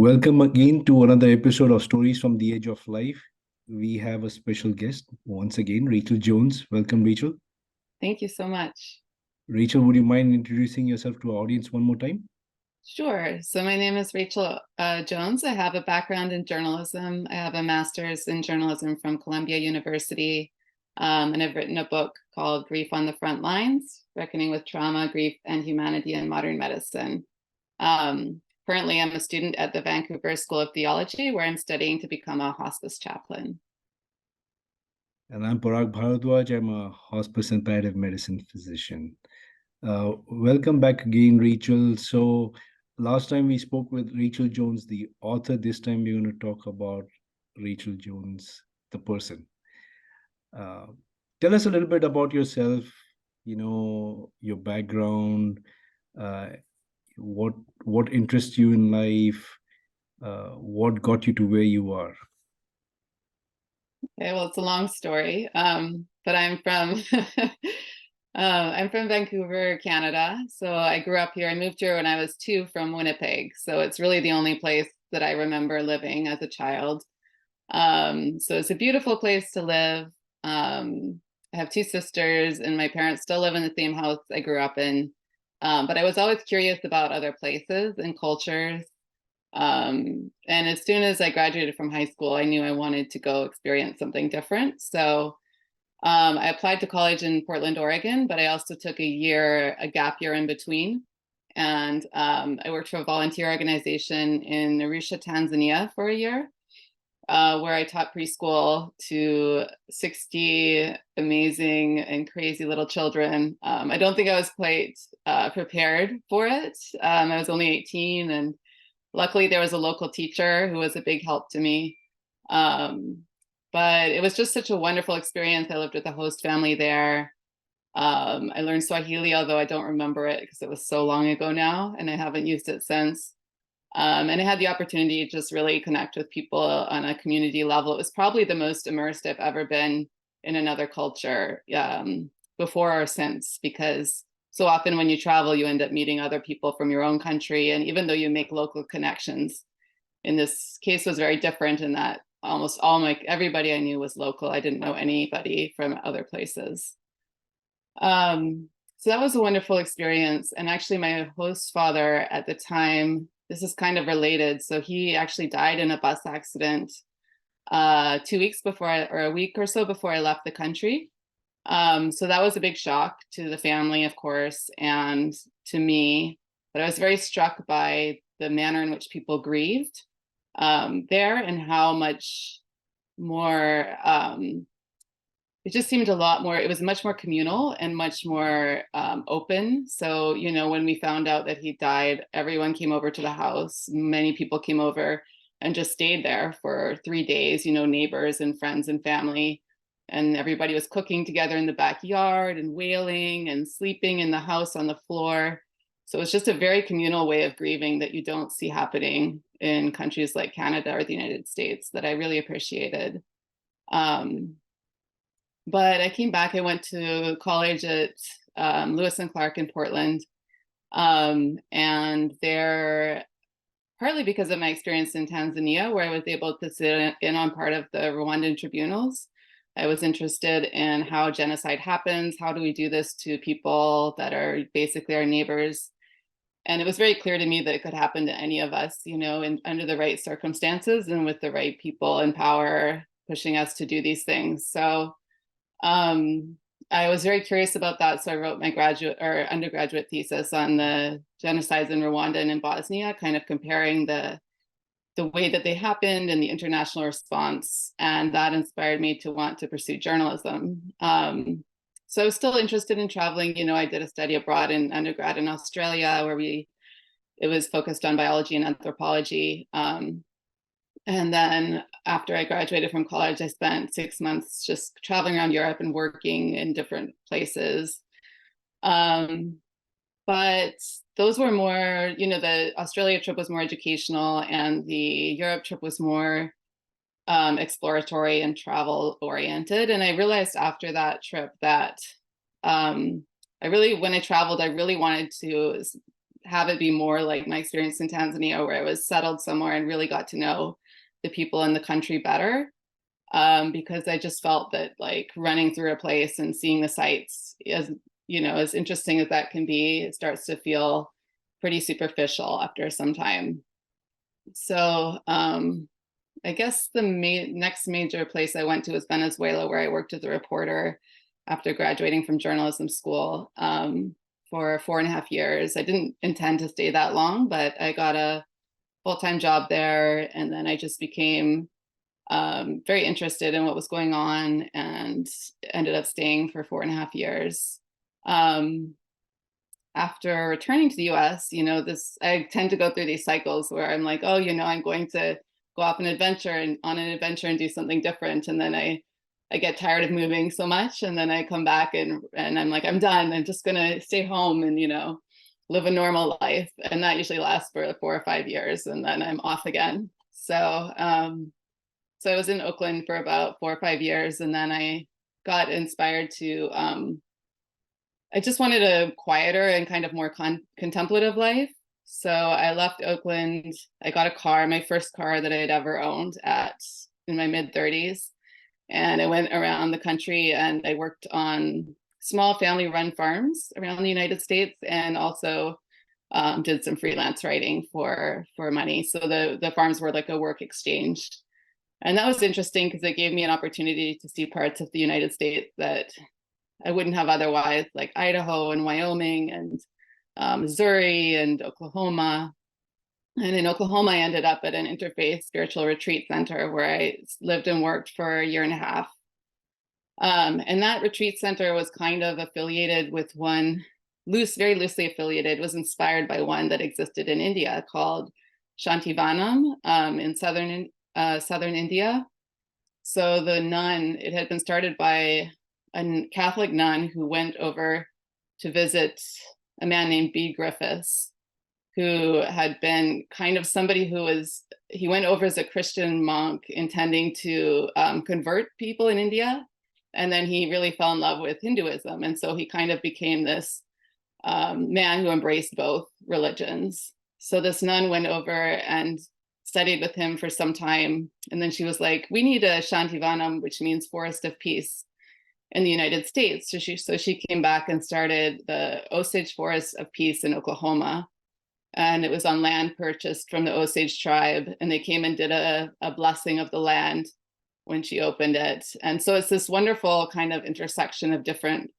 Welcome again to another episode of Stories from the Edge of Life. We have a special guest once again, Rachel Jones. Welcome, Rachel. Thank you so much. Rachel, would you mind introducing yourself to our audience one more time? Sure. So my name is Rachel Jones. I have a background in journalism. I have a master's in journalism from Columbia University. And I've written a book called Grief on the Front Lines, Reckoning with Trauma, Grief, and Humanity in Modern Medicine. Currently, I'm a student at the Vancouver School of Theology, where I'm studying to become a hospice chaplain. And I'm Parag Bharadwaj. I'm a hospice and palliative medicine physician. Welcome back again, Rachel. So, last time we spoke with Rachel Jones, the author. This time we're going to talk about Rachel Jones, the person. Uh, Tell us a little bit about yourself, your background, uh, what what interests you in life, what got you to where you are. Okay, well, it's a long story, but I'm from I'm from Vancouver, Canada. So I grew up here. I moved here when I was 2 from Winnipeg. So it's really the only place that I remember living as a child. So it's a beautiful place to live. I have 2 sisters, and my parents still live in the same house I grew up in. But I was always curious about other places and cultures. And as soon as I graduated from high school, I knew I wanted to go experience something different. So I applied to college in Portland, Oregon, but I also took a gap year in between. And I worked for a volunteer organization in Arusha, Tanzania for a year, where I taught preschool to 60 amazing and crazy little children. I don't think I was quite prepared for it. I was only 18, and luckily there was a local teacher who was a big help to me. But it was just such a wonderful experience. I lived with a host family there. I learned Swahili, although I don't remember it because it was so long ago now, and I haven't used it since. And I had the opportunity to just really connect with people on a community level. It was probably the most immersed I've ever been in another culture, before or since, because so often when you travel, you end up meeting other people from your own country. And even though you make local connections, in this case was very different in that almost everybody I knew was local. I didn't know anybody from other places. So that was a wonderful experience. And actually my host father at the time, this is kind of related. So he actually died in a bus accident 2 weeks before or a week or so before I left the country. So that was a big shock to the family, of course, and to me. But I was very struck by the manner in which people grieved there, and how much more it just seemed a lot more, it was much more communal and much more open. So, when we found out that he died, everyone came over to the house. Many people came over and just stayed there for 3 days, neighbors and friends and family. And everybody was cooking together in the backyard and wailing and sleeping in the house on the floor. So it was just a very communal way of grieving that you don't see happening in countries like Canada or the United States, that I really appreciated. But I came back. I went to college at Lewis and Clark in Portland. And there, partly because of my experience in Tanzania, where I was able to sit in on part of the Rwandan tribunals, I was interested in how genocide happens. How do we do this to people that are basically our neighbors? And it was very clear to me that it could happen to any of us, under the right circumstances and with the right people in power pushing us to do these things. So I was very curious about that. So I wrote my graduate or undergraduate thesis on the genocides in Rwanda and in Bosnia, kind of comparing the way that they happened and the international response. And that inspired me to want to pursue journalism. So I was still interested in traveling. I did a study abroad in undergrad in Australia, where it was focused on biology and anthropology. And then after I graduated from college, I spent 6 months just traveling around Europe and working in different places. But those were more, the Australia trip was more educational, and the Europe trip was more exploratory and travel oriented. And I realized after that trip that when I traveled, I really wanted to have it be more like my experience in Tanzania, where I was settled somewhere and really got to know the people in the country better. Because I just felt that like running through a place and seeing the sights, as you know, as interesting as that can be, it starts to feel pretty superficial after some time. So I guess the next major place I went to was Venezuela, where I worked as a reporter after graduating from journalism school for 4.5 years. I didn't intend to stay that long, but I got a full-time job there, and then I just became very interested in what was going on and ended up staying for 4.5 years. Um, After returning to the US, you know, I tend to go through these cycles where I'm like, oh, you know, I'm going to go off on an adventure and do something different. And then I get tired of moving so much. And then I come back and I'm like, I'm done. I'm just gonna stay home and, you know, live a normal life. And that usually lasts for 4 or 5 years, and then I'm off again. So I was in Oakland for about 4 or 5 years, and then I got inspired to I just wanted a quieter and kind of more contemplative life. So I left Oakland. I got a car, my first car that I had ever owned in my mid-30s. And I went around the country and I worked on small family-run farms around the United States, and also did some freelance writing for money. So the farms were like a work exchange. And that was interesting because it gave me an opportunity to see parts of the United States that I wouldn't have otherwise, like Idaho and Wyoming and Missouri and Oklahoma. And in Oklahoma, I ended up at an interfaith spiritual retreat center where I lived and worked for a year and a half. And that retreat center was kind of affiliated with one, very loosely affiliated, was inspired by one that existed in India called Shantivanam in southern India. So the nun, it had been started by a Catholic nun who went over to visit a man named B. Griffiths, who had been kind of somebody he went over as a Christian monk intending to convert people in India. And then he really fell in love with Hinduism. And so he kind of became this man who embraced both religions. So this nun went over and studied with him for some time. And then she was like, we need a Shantivanam, which means forest of peace, in the United States. So she came back and started the Osage Forest of Peace in Oklahoma. And it was on land purchased from the Osage tribe. And they came and did a blessing of the land when she opened it. And so it's this wonderful kind of intersection of different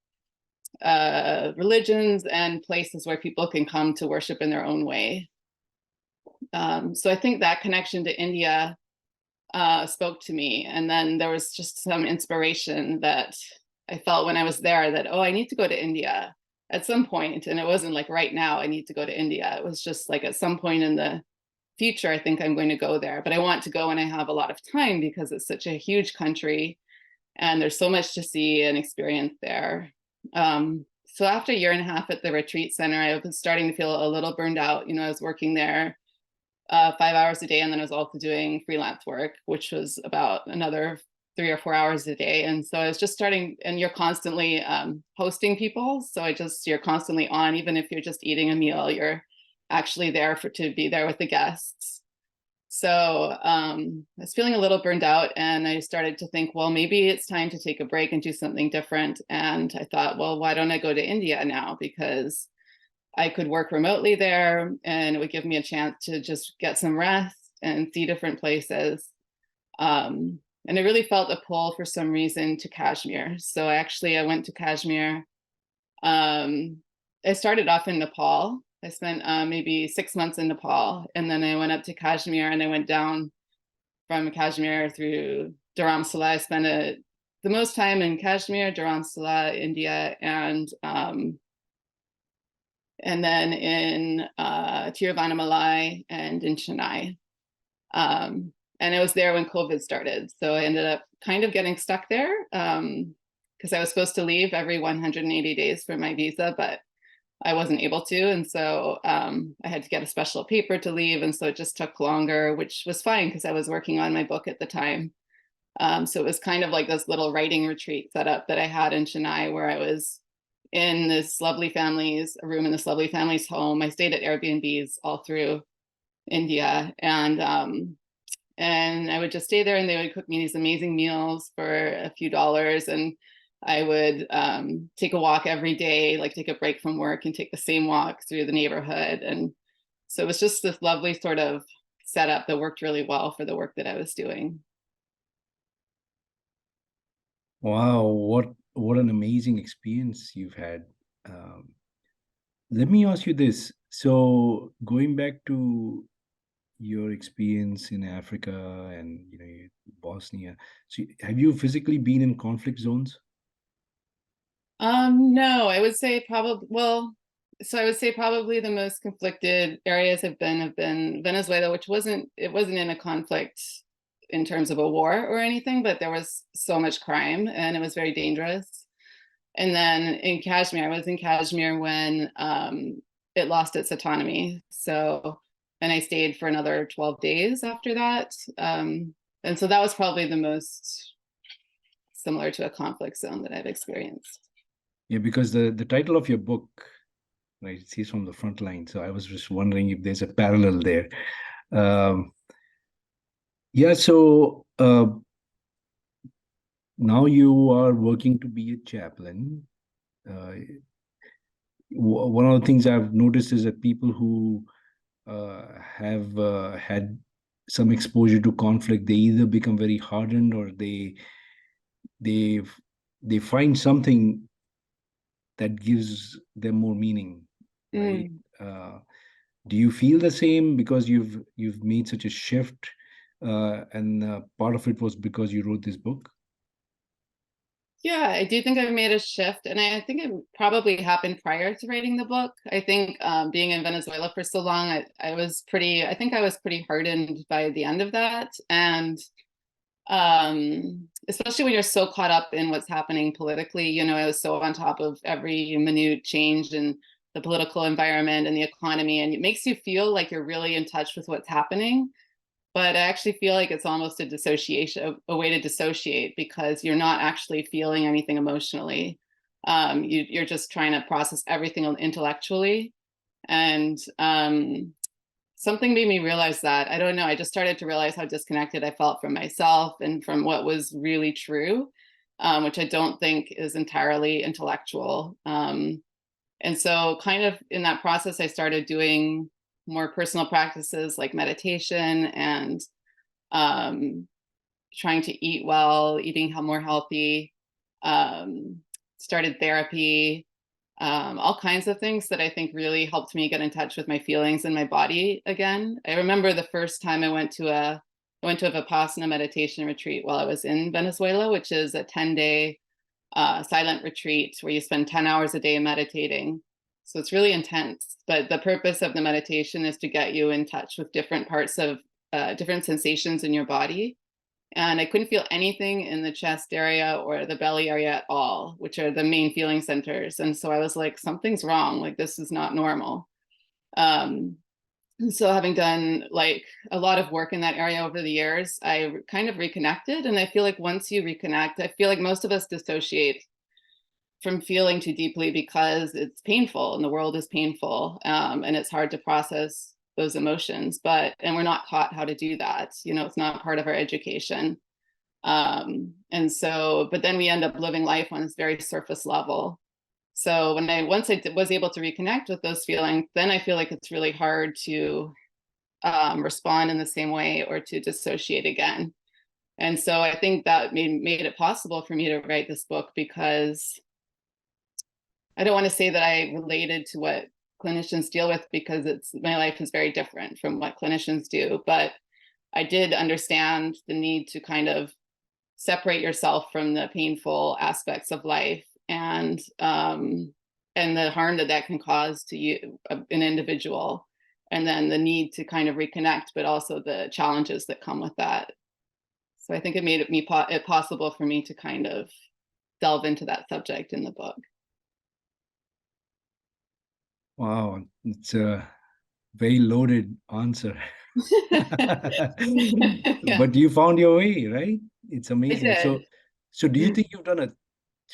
religions and places where people can come to worship in their own way. So I think that connection to India spoke to me. And then there was just some inspiration that I felt when I was there that, oh, I need to go to India at some point. And it wasn't like right now I need to go to India. It was just like at some point in the future, I think I'm going to go there. But I want to go when I have a lot of time because it's such a huge country and there's so much to see and experience there. So after a year and a half at the retreat center, I was starting to feel a little burned out. You know, I was working there 5 hours a day, and then I was also doing freelance work, which was about another 3 or 4 hours a day. And so I was just starting, and you're constantly hosting people. So you're constantly on, even if you're just eating a meal, you're actually there to be there with the guests. So I was feeling a little burned out, and I started to think, well, maybe it's time to take a break and do something different. And I thought, well, why don't I go to India now? Because I could work remotely there and it would give me a chance to just get some rest and see different places. And I really felt a pull for some reason to Kashmir. So I went to Kashmir. I started off in Nepal. I spent maybe 6 months in Nepal, and then I went up to Kashmir, and I went down from Kashmir through Dharamsala. I spent the most time in Kashmir, Dharamsala, India, and then in Tiruvannamalai and in Chennai. And I was there when COVID started. So I ended up kind of getting stuck there because I was supposed to leave every 180 days for my visa, but I wasn't able to. And so I had to get a special paper to leave. And so it just took longer, which was fine because I was working on my book at the time. So it was kind of like this little writing retreat set up that I had in Chennai where I was in this lovely family's a room in this lovely family's home. I stayed at Airbnbs all through India, and I would just stay there, and they would cook me these amazing meals for a few dollars, and I would take a walk every day, like take a break from work and take the same walk through the neighborhood. And so it was just this lovely sort of setup that worked really well for the work that I was doing. Wow, what an amazing experience you've had. Um, Let me ask you this. So going back to your experience in Africa and Bosnia, so have you physically been in conflict zones? No, I would say probably, well, so I would say probably the most conflicted areas have been Venezuela, which it wasn't in a conflict in terms of a war or anything, but there was so much crime and it was very dangerous. And then in Kashmir, I was in Kashmir when it lost its autonomy. So, and I stayed for another 12 days after that. And so that was probably the most similar to a conflict zone that I've experienced. Yeah, because the title of your book, right, it says from the front line. So I was just wondering if there's a parallel there. Um, yeah, so now you are working to be a chaplain. Uh, One of the things I've noticed is that people who have had some exposure to conflict, they either become very hardened or they they find something that gives them more meaning, right? Mm. Do you feel the same because you've made such a shift, and part of it was because you wrote this book? Yeah, I do think I've made a shift, and I think it probably happened prior to writing the book. I think being in Venezuela for so long, I think I was pretty hardened by the end of that, and especially when you're so caught up in what's happening politically. I was so on top of every minute change in the political environment and the economy, and it makes you feel like you're really in touch with what's happening. But I actually feel like it's almost a dissociation, a way to dissociate, because you're not actually feeling anything emotionally. You're just trying to process everything intellectually. And something made me realize that. I don't know. I just started to realize how disconnected I felt from myself and from what was really true, which I don't think is entirely intellectual. And so, kind of in that process, I started doing more personal practices like meditation and um, trying to eat well, eating more healthy, um, started therapy, all kinds of things that I think really helped me get in touch with my feelings and my body again. I remember the first time I went to a Vipassana meditation retreat while I was in Venezuela, which is a 10-day silent retreat where you spend 10 hours a day meditating. So it's really intense. But the purpose of the meditation is to get you in touch with different parts of different sensations in your body. And I couldn't feel anything in the chest area or the belly area at all, which are the main feeling centers. And so I was like, something's wrong. Like, this is not normal. Um, so having done like a lot of work in that area over the years, I kind of reconnected. And I feel like once you reconnect, I feel like most of us dissociate from feeling too deeply because it's painful and the world is painful, and it's hard to process those emotions. And we're not taught how to do that. It's not part of our education. And so, but then we end up living life on this very surface level. So once I was able to reconnect with those feelings, then I feel like it's really hard to respond in the same way or to dissociate again. And so I think that made it possible for me to write this book, because I don't want to say that I related to what clinicians deal with, because my life is very different from what clinicians do. But I did understand the need to kind of separate yourself from the painful aspects of life, and the harm that can cause to you, an individual, and then the need to kind of reconnect, but also the challenges that come with that. So I think it made it possible for me to kind of delve into that subject in the book. Wow, it's a very loaded answer. Yeah, But you found your way, right? It's I amazing. did. So do you think you've done a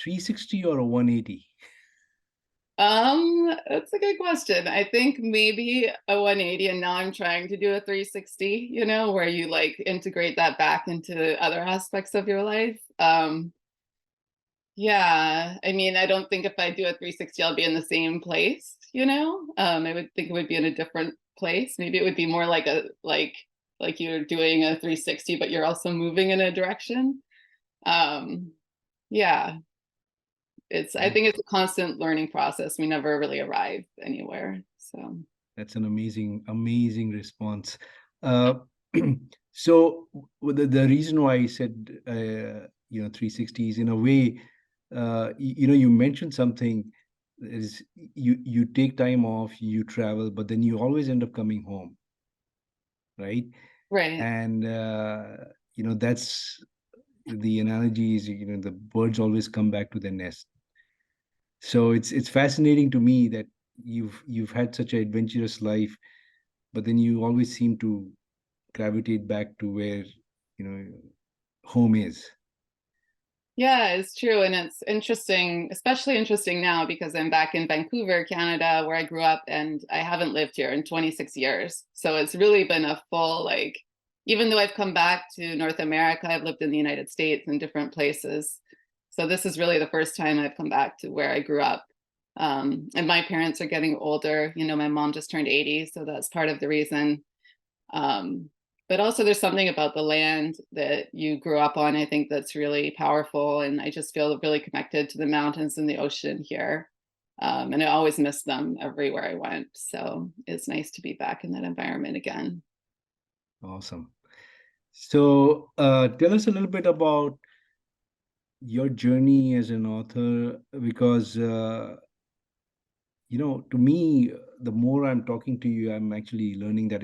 360 or a 180? That's a good question. I think maybe a 180, and now I'm trying to do a 360, where you like integrate that back into other aspects of your life. Yeah, I mean, I don't think if I do a 360, I'll be in the same place, I would think it would be in a different place. Maybe it would be more like like you're doing a 360, but you're also moving in a direction. Um, yeah, I That think it's a constant learning process. We never really arrive anywhere. So that's an amazing response. Uh, so the reason why I said 360 is in a way, you mentioned something is you take time off, you travel, but then you always end up coming home, right? right. And that's the analogy is the birds always come back to their nest. So it's fascinating to me that you've had such an adventurous life, but then you always seem to gravitate back to where you know home is. Yeah, it's true. And it's interesting, especially interesting now because I'm back in Vancouver, Canada, where I grew up, and I haven't lived here in 26 years. So it's really been a full, like, even though I've come back to North America, I've lived in the United States in different places. So this is really the first time I've come back to where I grew up. And my parents are getting older. My mom just turned 80, so that's part of the reason. Um, but also, there's something about the land that you grew up on, I think, that's really powerful. And I just feel really connected to the mountains and the ocean here. And I always miss them everywhere I went. So it's nice to be back in that environment again. Awesome. So tell us a little bit about your journey as an author, because to me, the more I'm talking to you, I'm actually learning that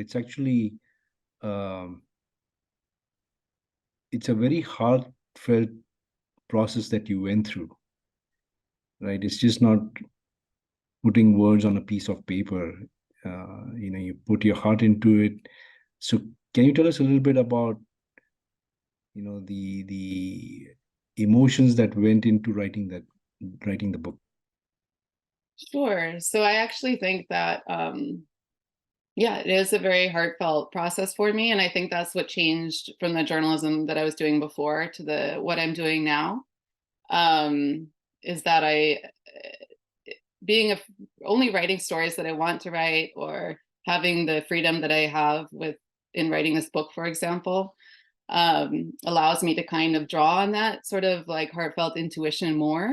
um, it's a very heartfelt process that you went through, right? It's just not putting words on a piece of paper. You put your heart into it. So can you tell us a little bit about the emotions that went into writing the book? Sure. So I actually think that, yeah, it is a very heartfelt process for me. And I think that's what changed from the journalism that I was doing before to the what I'm doing now. um, is that being a, only writing stories that I want to write, or having the freedom that I have with in writing this book, for example, allows me to kind of draw on that sort of like heartfelt intuition more.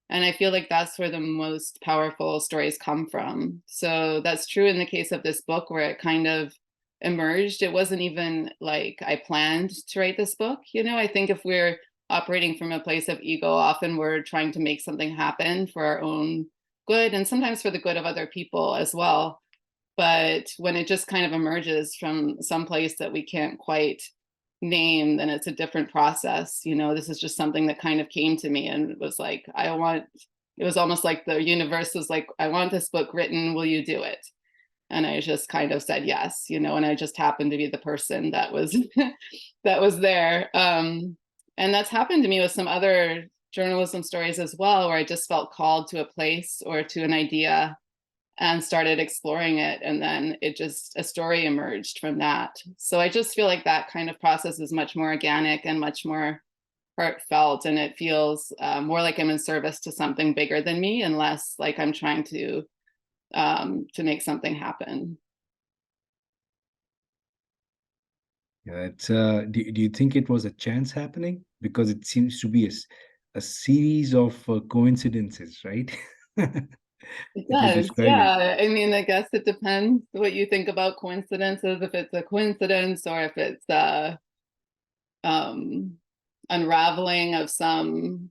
And I feel like that's where the most powerful stories come from. So that's true in the case of this book, where it kind of emerged. It wasn't even like I planned to write this book. I think if we're operating from a place of ego, often we're trying to make something happen for our own good, and sometimes for the good of other people as well. But when it just kind of emerges from some place that we can't quite name, then it's a different process. This is just something that kind of came to me, and it was like, it was almost like the universe was like, I want this book written. Will you do it? And I just kind of said yes, and I just happened to be the person that was that was there. And that's happened to me with some other journalism stories as well, where I just felt called to a place or to an idea and started exploring it, and then a story emerged from that. So I just feel like that kind of process is much more organic and much more heartfelt, and it feels more like I'm in service to something bigger than me, and less like I'm trying to make something happen. Yeah, do you think it was a chance happening? Because it seems to be a series of coincidences, right? It If you does, describe it. yeah. I mean, I guess it depends what you think about coincidences, if it's a coincidence or if it's um, unraveling of some,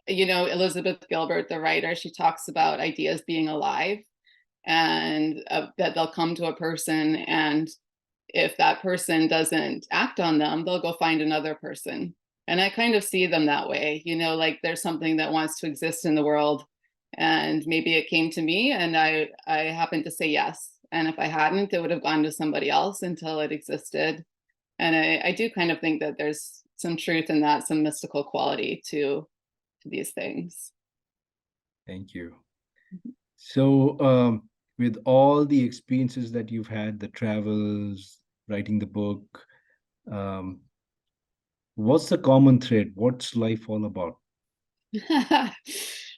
Elizabeth Gilbert, the writer, she talks about ideas being alive, and that they'll come to a person, and if that person doesn't act on them, they'll go find another person. And I kind of see them that way, like there's something that wants to exist in the world. And maybe it came to me, and I happened to say yes. And if I hadn't, it would have gone to somebody else until it existed. And I do kind of think that there's some truth in that, some mystical quality to these things. Thank you. So, with all the experiences that you've had, the travels, writing the book, um, what's the common thread? What's life all about?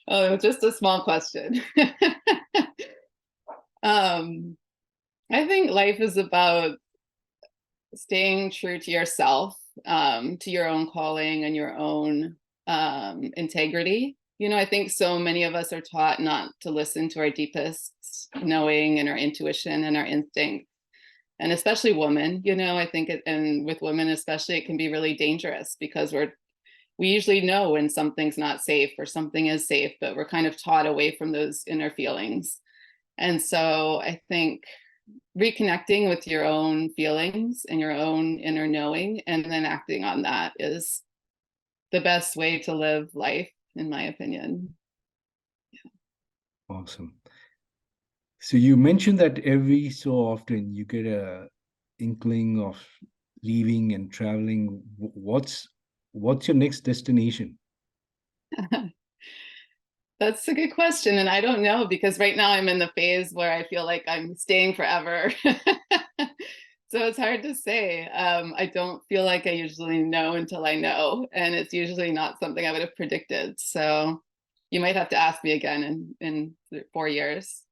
Oh, just a small question. um, I think life is about staying true to yourself, to your own calling and your own integrity. You know, I think so many of us are taught not to listen to our deepest knowing and our intuition and our instinct. And especially women, you know, I think and with women especially, it can be really dangerous because we usually know when something's not safe or something is safe, but we're kind of taught away from those inner feelings. And so I think reconnecting with your own feelings and your own inner knowing and then acting on that is the best way to live life, in my opinion. Awesome. So you mentioned that every so often you get a inkling of leaving and traveling. What's your next destination? That's a good question. And I don't know because right now I'm in the phase where I feel like I'm staying forever. So it's hard to say. I don't feel like I usually know until I know. And it's usually not something I would have predicted. So you might have to ask me again in 4 years.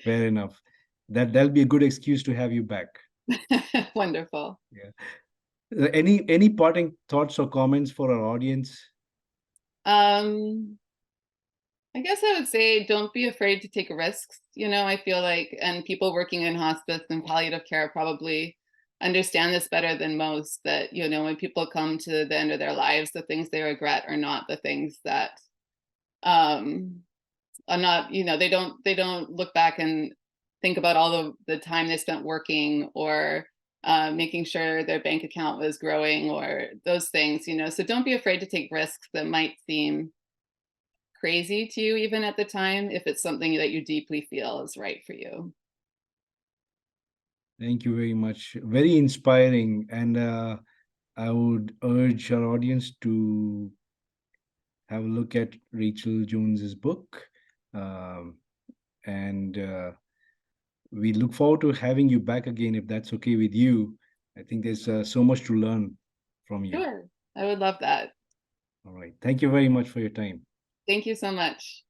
Fair enough. That'll be a good excuse to have you back. Wonderful. Yeah. Any parting thoughts or comments for our audience? Um, I guess I would say don't be afraid to take risks. You know, I feel like, and people working in hospice and palliative care probably understand this better than most that, you know, when people come to the end of their lives, the things they regret are not the things that um are not, you know, they don't look back and think about all the time they spent working or making sure their bank account was growing or those things, you know. So don't be afraid to take risks that might seem crazy to you even at the time if it's something that you deeply feel is right for you. Thank you very much. Very inspiring. And I would urge our audience to have a look at Rachel Jones's book. Um, and we look forward to having you back again if that's okay with you. I think there's so much to learn from you. Sure. I would love that. All right. Thank you very much for your time. Thank you so much.